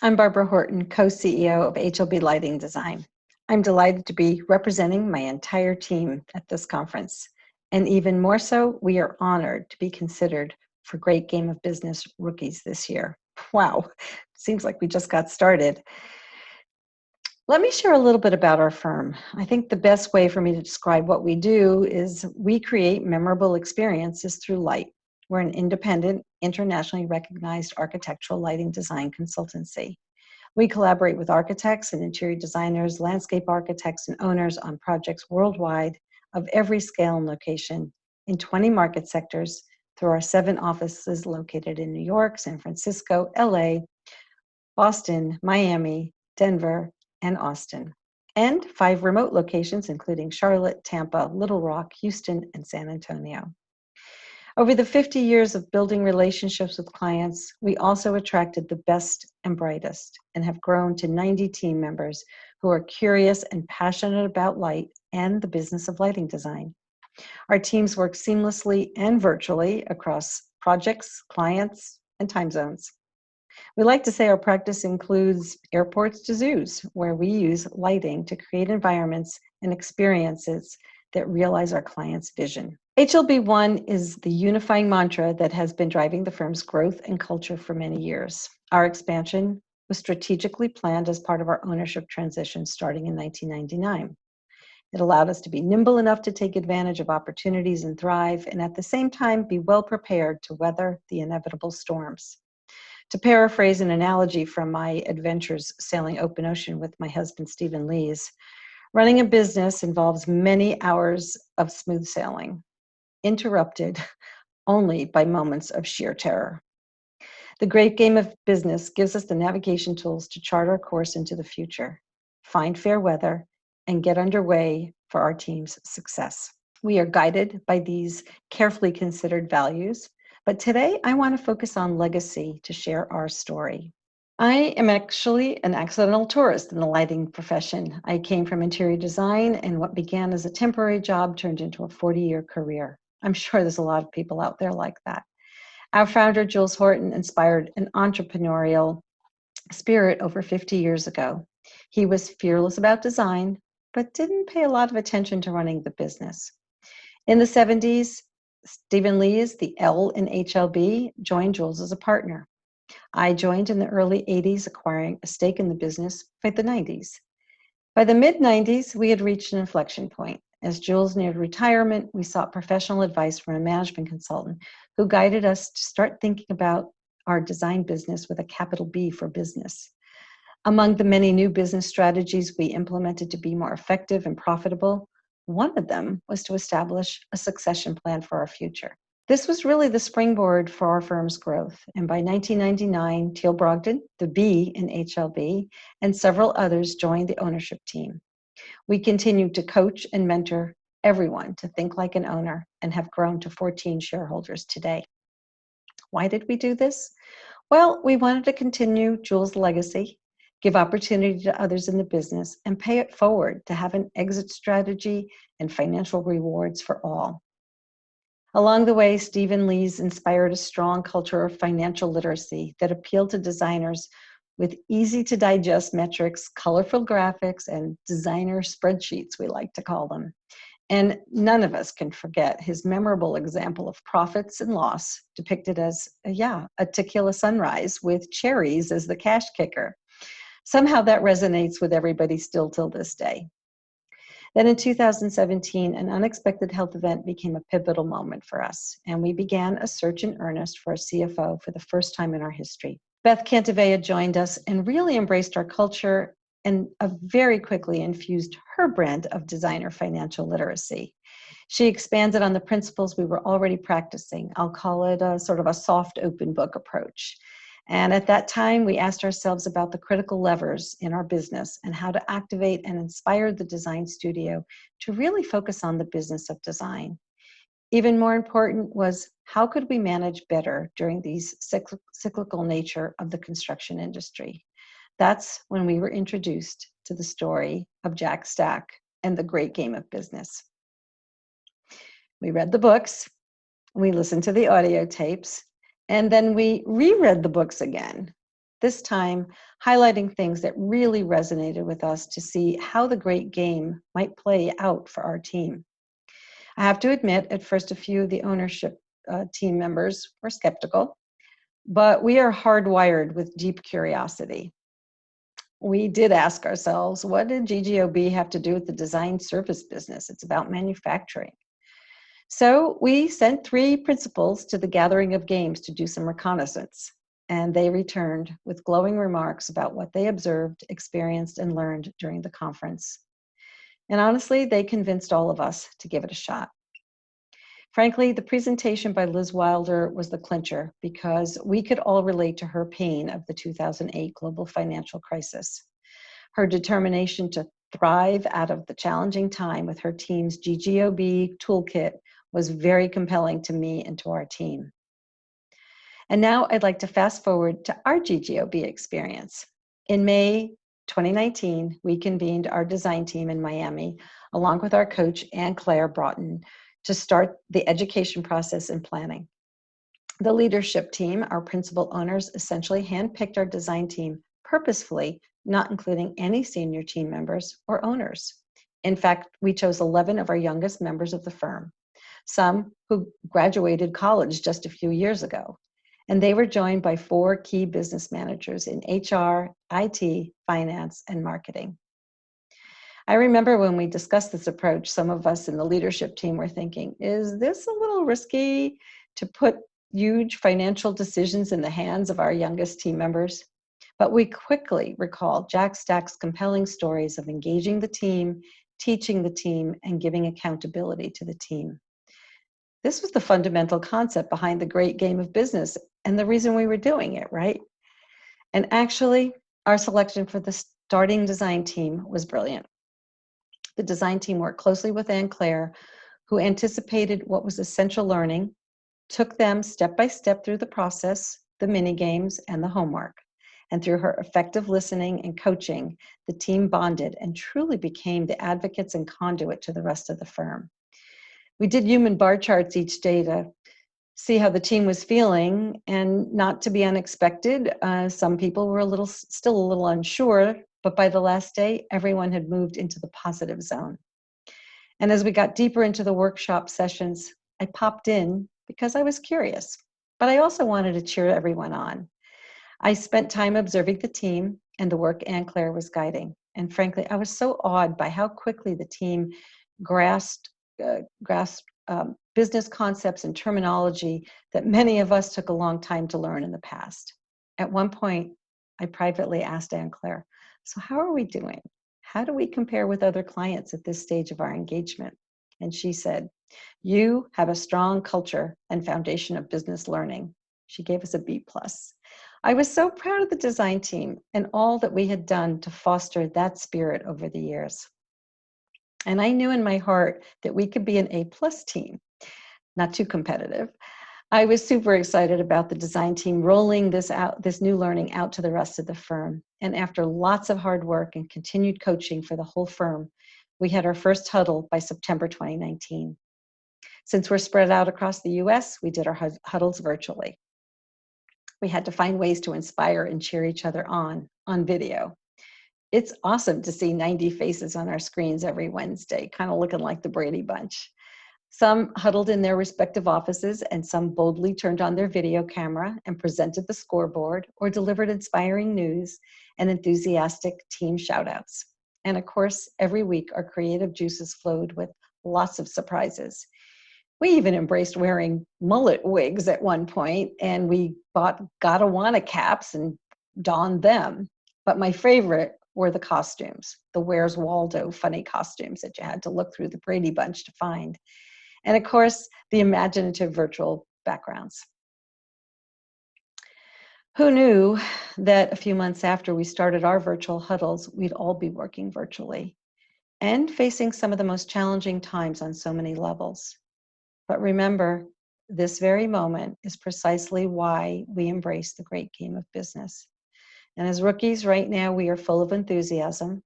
I'm Barbara Horton, co-CEO of HLB Lighting Design. I'm delighted to be representing my entire team at this conference. And even more so, we are honored to be considered for Great Game of Business Rookies this year. Wow, seems like we just got started. Let me share a little bit about our firm. I think the best way for me to describe what we do is we create memorable experiences through light. We're an independent, internationally recognized architectural lighting design consultancy. We collaborate with architects and interior designers, landscape architects, and owners on projects worldwide of every scale and location in 20 market sectors through our 7 offices located in New York, San Francisco, LA, Boston, Miami, Denver, and Austin, and 5 remote locations including Charlotte, Tampa, Little Rock, Houston, and San Antonio. Over the 50 years of building relationships with clients, we also attracted the best and brightest and have grown to 90 team members who are curious and passionate about light and the business of lighting design. Our teams work seamlessly and virtually across projects, clients, and time zones. We like to say our practice includes airports to zoos, where we use lighting to create environments and experiences that realize our clients' vision. HLB1 is the unifying mantra that has been driving the firm's growth and culture for many years. Our expansion was strategically planned as part of our ownership transition starting in 1999. It allowed us to be nimble enough to take advantage of opportunities and thrive, and at the same time be well prepared to weather the inevitable storms. To paraphrase an analogy from my adventures sailing open ocean with my husband, Stephen Lees, running a business involves many hours of smooth sailing, interrupted only by moments of sheer terror. The great game of business gives us the navigation tools to chart our course into the future, find fair weather, and get underway for our team's success. We are guided by these carefully considered values, but today I want to focus on legacy to share our story. I am actually an accidental tourist in the lighting profession. I came from interior design, and what began as a temporary job turned into a 40-year career. I'm sure there's a lot of people out there like that. Our founder, Jules Horton, inspired an entrepreneurial spirit over 50 years ago. He was fearless about design, but didn't pay a lot of attention to running the business. In the 70s, Stephen Lees, the L in HLB, joined Jules as a partner. I joined in the early 80s, acquiring a stake in the business by the 90s. By the mid-90s, we had reached an inflection point. As Jules neared retirement, we sought professional advice from a management consultant who guided us to start thinking about our design business with a capital B for business. Among the many new business strategies we implemented to be more effective and profitable, one of them was to establish a succession plan for our future. This was really the springboard for our firm's growth, and by 1999, Teal Brogden, the B in HLB, and several others joined the ownership team. We continued to coach and mentor everyone to think like an owner and have grown to 14 shareholders today. Why did we do this? Well, we wanted to continue Jules' legacy, give opportunity to others in the business, and pay it forward to have an exit strategy and financial rewards for all. Along the way, Stephen Lees inspired a strong culture of financial literacy that appealed to designers with easy-to-digest metrics, colorful graphics, and designer spreadsheets, we like to call them. And none of us can forget his memorable example of profits and loss depicted as, a tequila sunrise with cherries as the cash kicker. Somehow that resonates with everybody still till this day. Then in 2017, an unexpected health event became a pivotal moment for us, and we began a search in earnest for a CFO for the first time in our history. Beth Cantavea joined us and really embraced our culture and very quickly infused her brand of designer financial literacy. She expanded on the principles we were already practicing. I'll call it a sort of a soft open book approach. And at that time, we asked ourselves about the critical levers in our business and how to activate and inspire the design studio to really focus on the business of design. Even more important was how could we manage better during these cyclical nature of the construction industry? That's when we were introduced to the story of Jack Stack and the great game of business. We read the books, we listened to the audio tapes, and then we reread the books again. this time highlighting things that really resonated with us to see how the great game might play out for our team. I have to admit, at first, a few of the ownership team members were skeptical, but we are hardwired with deep curiosity. We did ask ourselves, what did GGOB have to do with the design service business? It's about manufacturing. So we sent 3 principals to the gathering of games to do some reconnaissance, and they returned with glowing remarks about what they observed, experienced, and learned during the conference. And honestly, they convinced all of us to give it a shot. Frankly, the presentation by Liz Wilder was the clincher because we could all relate to her pain of the 2008 global financial crisis. Her determination to thrive out of the challenging time with her team's GGOB toolkit was very compelling to me and to our team. And now I'd like to fast forward to our GGOB experience. In May 2019, we convened our design team in Miami, along with our coach, Claire Broughton, to start the education process and planning. The leadership team, our principal owners, essentially handpicked our design team purposefully, not including any senior team members or owners. In fact, we chose 11 of our youngest members of the firm, some who graduated college just a few years ago. And they were joined by 4 key business managers in HR, IT, finance, and marketing. I remember when we discussed this approach, some of us in the leadership team were thinking, is this a little risky to put huge financial decisions in the hands of our youngest team members? But we quickly recalled Jack Stack's compelling stories of engaging the team, teaching the team, and giving accountability to the team. This was the fundamental concept behind the great game of business and the reason we were doing it, right? And actually, our selection for the starting design team was brilliant. The design team worked closely with Claire, who anticipated what was essential learning, took them step by step through the process, the mini games, and the homework. And through her effective listening and coaching, the team bonded and truly became the advocates and conduit to the rest of the firm. We did human bar charts each day to see how the team was feeling, and not to be unexpected, some people were still a little unsure, but by the last day, everyone had moved into the positive zone. And as we got deeper into the workshop sessions, I popped in because I was curious, but I also wanted to cheer everyone on. I spent time observing the team and the work Claire was guiding. And frankly, I was so awed by how quickly the team grasped business concepts and terminology that many of us took a long time to learn in the past. At one point, I privately asked Claire, so how are we doing? How do we compare with other clients at this stage of our engagement? And she said, you have a strong culture and foundation of business learning. She gave us a B+. I was so proud of the design team and all that we had done to foster that spirit over the years. And I knew in my heart that we could be an A+ team, not too competitive. I was super excited about the design team rolling this new learning out to the rest of the firm. And after lots of hard work and continued coaching for the whole firm, we had our first huddle by September 2019. Since we're spread out across the US, we did our huddles virtually. We had to find ways to inspire and cheer each other on video. It's awesome to see 90 faces on our screens every Wednesday, kind of looking like the Brady Bunch. Some huddled in their respective offices, and some boldly turned on their video camera and presented the scoreboard or delivered inspiring news and enthusiastic team shout-outs. And of course, every week our creative juices flowed with lots of surprises. We even embraced wearing mullet wigs at one point, and we bought Gotta Wanna caps and donned them. But my favorite were the costumes, the Where's Waldo funny costumes that you had to look through the Brady Bunch to find. And of course, the imaginative virtual backgrounds. Who knew that a few months after we started our virtual huddles, we'd all be working virtually and facing some of the most challenging times on so many levels. But remember, this very moment is precisely why we embrace the great game of business. And as rookies right now, we are full of enthusiasm.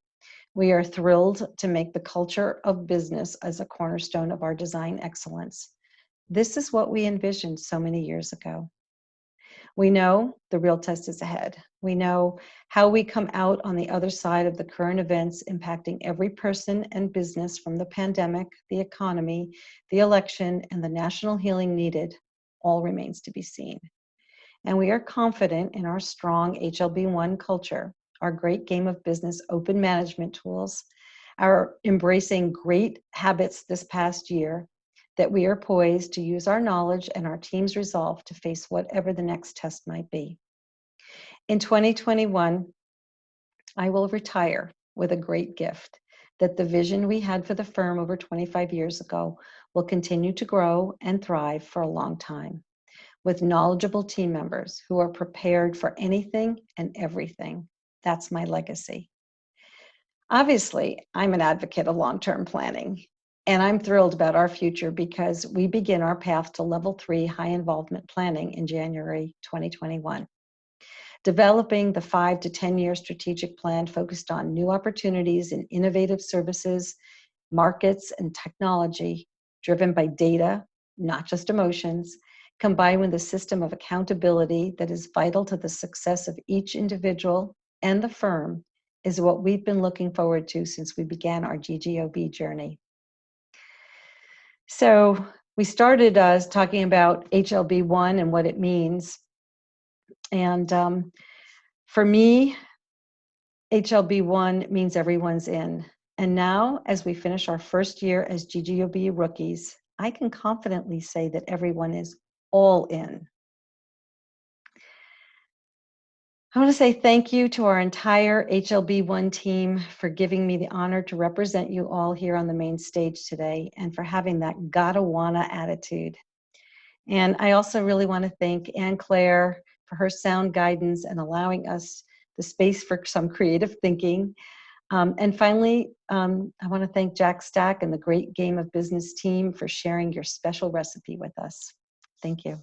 We are thrilled to make the culture of business as a cornerstone of our design excellence. This is what we envisioned so many years ago. We know the real test is ahead. We know how we come out on the other side of the current events impacting every person and business, from the pandemic, the economy, the election, and the national healing needed, all remains to be seen. And we are confident in our strong HLB1 culture, our great game of business open management tools, our embracing great habits this past year, that we are poised to use our knowledge and our team's resolve to face whatever the next test might be. In 2021, I will retire with a great gift, that the vision we had for the firm over 25 years ago will continue to grow and thrive for a long time, with knowledgeable team members who are prepared for anything and everything. That's my legacy. Obviously, I'm an advocate of long-term planning, and I'm thrilled about our future because we begin our path to level 3 high involvement planning in January 2021. Developing the 5 to 10-year strategic plan focused on new opportunities in innovative services, markets, and technology driven by data, not just emotions, combined with a system of accountability that is vital to the success of each individual and the firm, is what we've been looking forward to since we began our GGOB journey. So we started talking about HLB1 and what it means. And for me, HLB1 means everyone's in. And now, as we finish our first year as GGOB rookies, I can confidently say that everyone is all in. I want to say thank you to our entire HLB1 team for giving me the honor to represent you all here on the main stage today, and for having that gotta wanna attitude. And I also really want to thank Anne Claire for her sound guidance and allowing us the space for some creative thinking. And finally, I want to thank Jack Stack and the great Game of Business team for sharing your special recipe with us. Thank you.